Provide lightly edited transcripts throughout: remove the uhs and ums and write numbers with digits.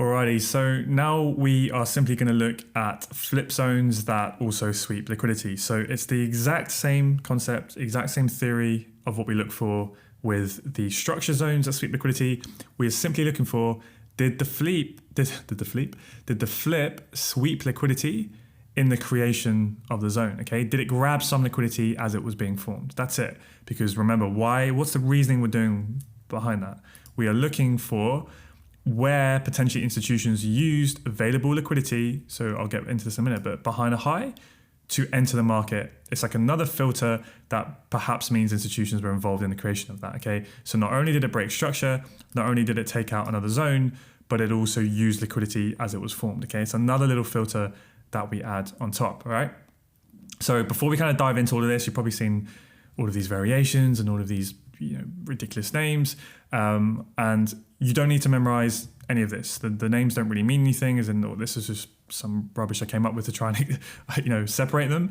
Alrighty, so now we are simply going to look at flip zones that also sweep liquidity. So it's the exact same concept, exact same theory of what we look for with the structure zones that sweep liquidity. We're simply looking for, did the flip sweep liquidity in the creation of the zone? Okay, did it grab some liquidity as it was being formed? That's it. Because remember, what's the reasoning we're doing behind that? We are looking for where potentially institutions used available liquidity, so I'll get into this in a minute, but behind a high to enter the market. It's like another filter that perhaps means institutions were involved in the creation of that, okay? So not only did it break structure, not only did it take out another zone, but it also used liquidity as it was formed, okay? It's another little filter that we add on top, all right? So before we kind of dive into all of this, you've probably seen all of these variations and all of these ridiculous names, and you don't need to memorize any of this. The names don't really mean anything, as in, this is just some rubbish I came up with to try and separate them.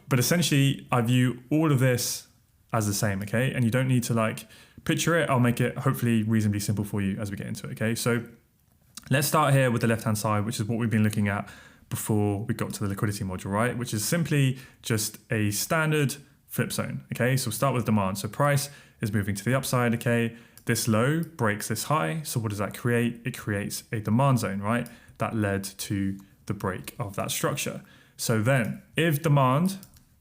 But essentially, I view all of this as the same, okay? And you don't need to picture it. I'll make it hopefully reasonably simple for you as we get into it, okay? So let's start here with the left-hand side, which is what we've been looking at before we got to the liquidity module, right? Which is simply just a standard flip zone, okay? So we'll start with demand. So price is moving to the upside, okay? This low breaks this high. So what does that create? It creates a demand zone, right? That led to the break of that structure. So then if demand,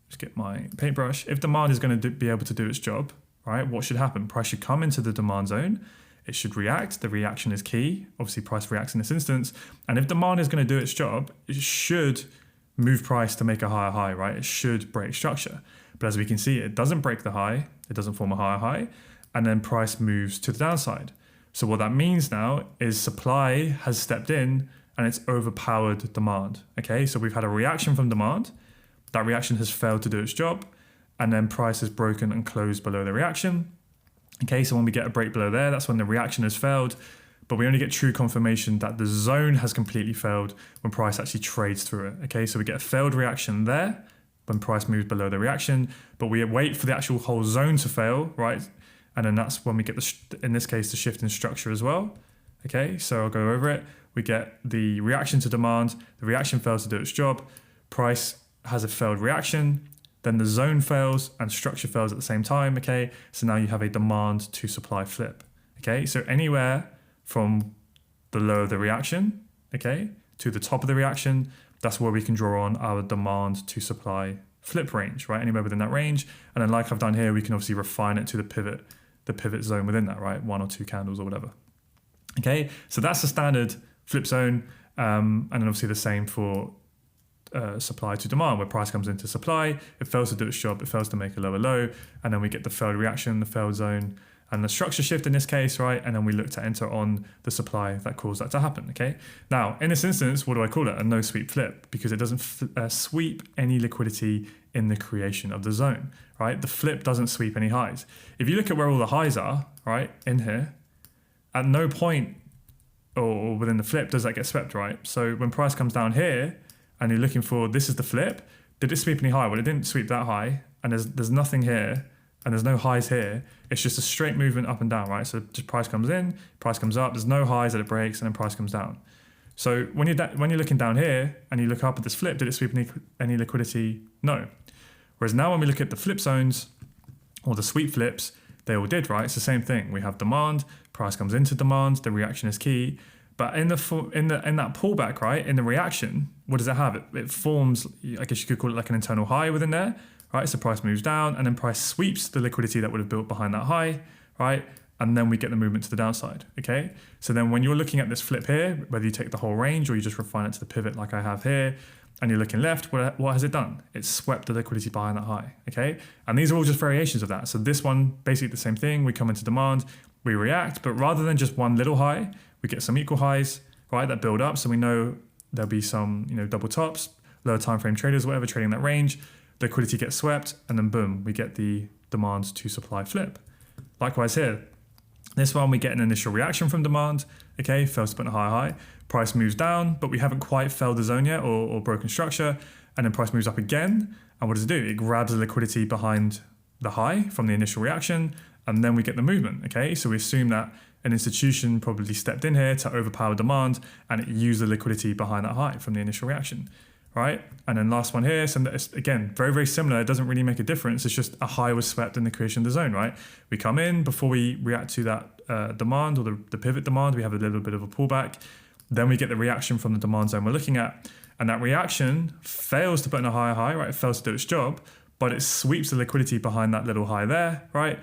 let's get my paintbrush, if demand is going to be able to do its job, right? What should happen? Price should come into the demand zone. It should react. The reaction is key. Obviously price reacts in this instance. And if demand is going to do its job, it should move price to make a higher high, right? It should break structure. But as we can see, it doesn't break the high. It doesn't form a higher high. And then price moves to the downside. So what that means now is supply has stepped in and it's overpowered demand. Okay, so we've had a reaction from demand. That reaction has failed to do its job. And then price is broken and closed below the reaction. Okay, so when we get a break below there, that's when the reaction has failed. But we only get true confirmation that the zone has completely failed when price actually trades through it. Okay, so we get a failed reaction there when price moves below the reaction, but we wait for the actual whole zone to fail, right? And then that's when we get in this case, the shift in structure as well. Okay, so I'll go over it. We get the reaction to demand, the reaction fails to do its job, price has a failed reaction, then the zone fails and structure fails at the same time, okay? So now you have a demand to supply flip, okay? So anywhere from the low of the reaction, okay, to the top of the reaction, that's where we can draw on our demand to supply flip range, right? Anywhere within that range. And then like I've done here, we can obviously refine it to the pivot zone within that, right? 1 or 2 candles or whatever. Okay, so that's the standard flip zone. And then obviously the same for supply to demand, where price comes into supply, it fails to do its job, it fails to make a lower low, and then we get the failed reaction, the failed zone, and the structure shift in this case, right? And then we look to enter on the supply that caused that to happen, okay? Now, in this instance, what do I call it? A no sweep flip, because it doesn't sweep any liquidity in the creation of the zone, right? The flip doesn't sweep any highs. If you look at where all the highs are, right, in here, at no point or within the flip does that get swept, right? So when price comes down here and you're looking for, this is the flip, did it sweep any high? Well, it didn't sweep that high, and there's nothing here, and there's no highs here. It's just a straight movement up and down, right? So just price comes in, price comes up, there's no highs that it breaks, and then price comes down. So when you're looking down here and you look up at this flip, did it sweep any liquidity? No. Whereas now when we look at the flip zones or the sweep flips, they all did, right? It's the same thing. We have demand, price comes into demand, the reaction is key. But in that pullback, right, in the reaction, what does it have? It forms, I guess you could call it like an internal high within there, right? So price moves down and then price sweeps the liquidity that would have built behind that high, right? And then we get the movement to the downside, okay? So then when you're looking at this flip here, whether you take the whole range or you just refine it to the pivot like I have here, and you're looking left, what has it done? It's swept the liquidity behind that high, okay? And these are all just variations of that. So this one, basically the same thing. We come into demand, we react, but rather than just one little high, we get some equal highs, right, that build up. So we know there'll be some, double tops, lower time frame traders, whatever, trading that range. Liquidity gets swept, and then boom, we get the demand to supply flip. Likewise here, this one we get an initial reaction from demand, okay, fails to put in a higher high. Price moves down, but we haven't quite failed the zone yet or broken structure, and then price moves up again. And what does it do? It grabs the liquidity behind the high from the initial reaction, and then we get the movement, okay? So we assume that an institution probably stepped in here to overpower demand and it used the liquidity behind that high from the initial reaction, right? And then last one here, so again, very, very similar. It doesn't really make a difference. It's just a high was swept in the creation of the zone, right? We come in before we react to that demand or the pivot demand, we have a little bit of a pullback. Then we get the reaction from the demand zone we're looking at. And that reaction fails to put in a higher high, right? It fails to do its job, but it sweeps the liquidity behind that little high there, right?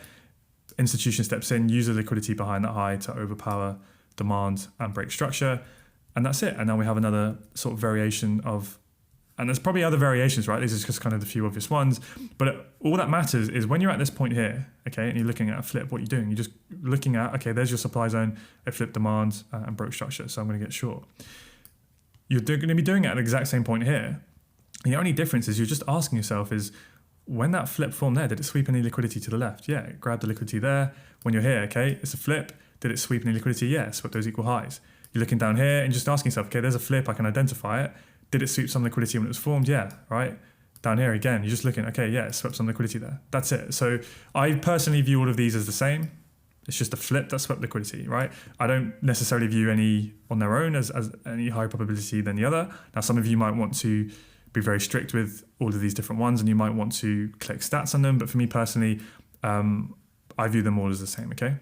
Institution steps in, use the liquidity behind that high to overpower demand and break structure. And that's it. And now we have another sort of variation of, and there's probably other variations, right? These are just kind of the few obvious ones. But all that matters is when you're at this point here, okay, and you're looking at a flip, what you're doing, you're just looking at, okay, there's your supply zone, it flipped demand and broke structure. So I'm going to get short. You're going to be doing it at the exact same point here. The only difference is you're just asking yourself is, when that flip formed there, did it sweep any liquidity to the left? Yeah, it grabbed the liquidity there. When you're here, okay, it's a flip. Did it sweep any liquidity? Yeah, it swept those equal highs. You're looking down here and just asking yourself, okay, there's a flip, I can identify it. Did it sweep some liquidity when it was formed? Yeah, right? Down here again, you're just looking, okay, yeah, it swept some liquidity there. That's it. So I personally view all of these as the same. It's just a flip that swept liquidity, right? I don't necessarily view any on their own as any higher probability than the other. Now, some of you might want to be very strict with all of these different ones and you might want to click stats on them. But for me personally, I view them all as the same, okay?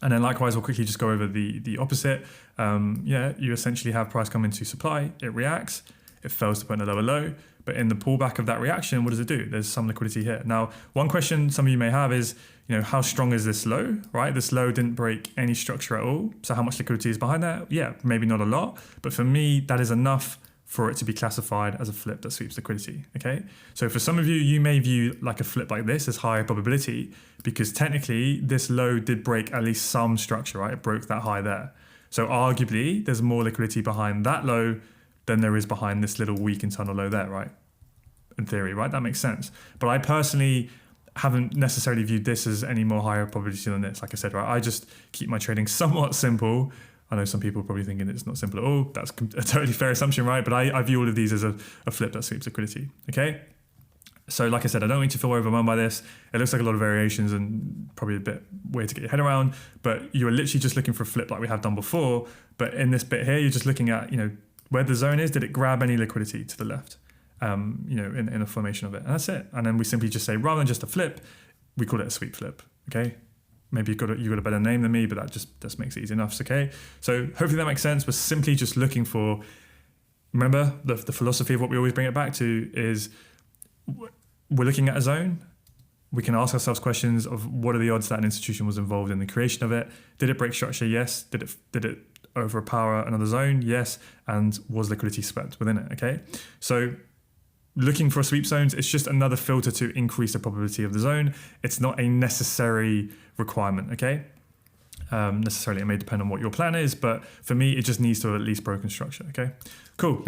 And then likewise, we'll quickly just go over the opposite. You essentially have price come into supply, it reacts, it fails to put in a lower low, but in the pullback of that reaction, what does it do? There's some liquidity here. Now, one question some of you may have is, how strong is this low, right? This low didn't break any structure at all. So how much liquidity is behind that? Yeah, maybe not a lot, but for me, that is enough for it to be classified as a flip that sweeps liquidity, okay? So for some of you, you may view like a flip like this as higher probability because technically this low did break at least some structure, right? It broke that high there. So arguably there's more liquidity behind that low than there is behind this little weak internal low there, right? In theory, right? That makes sense. But I personally haven't necessarily viewed this as any more higher probability than this. Like I said, right? I just keep my trading somewhat simple. I know some people are probably thinking it's not simple at all. That's a totally fair assumption, right? But I view all of these as a flip that sweeps liquidity, okay? So like I said, I don't want you to feel overwhelmed by this. It looks like a lot of variations and probably a bit weird to get your head around, but you are literally just looking for a flip like we have done before. But in this bit here, you're just looking at, where the zone is, did it grab any liquidity to the left, in the formation of it? And that's it. And then we simply just say, rather than just a flip, we call it a sweep flip, okay? Maybe you've got a better name than me, but that just makes it easy enough, okay? So hopefully that makes sense. We're simply just looking for, remember, the philosophy of what we always bring it back to is we're looking at a zone. We can ask ourselves questions of what are the odds that an institution was involved in the creation of it? Did it break structure? Yes. Did it overpower another zone? Yes. And was liquidity swept within it? Okay. So looking for sweep zones, it's just another filter to increase the probability of the zone. It's not a necessary requirement, okay? Necessarily, it may depend on what your plan is, but for me, it just needs to have at least broken structure, okay? Cool.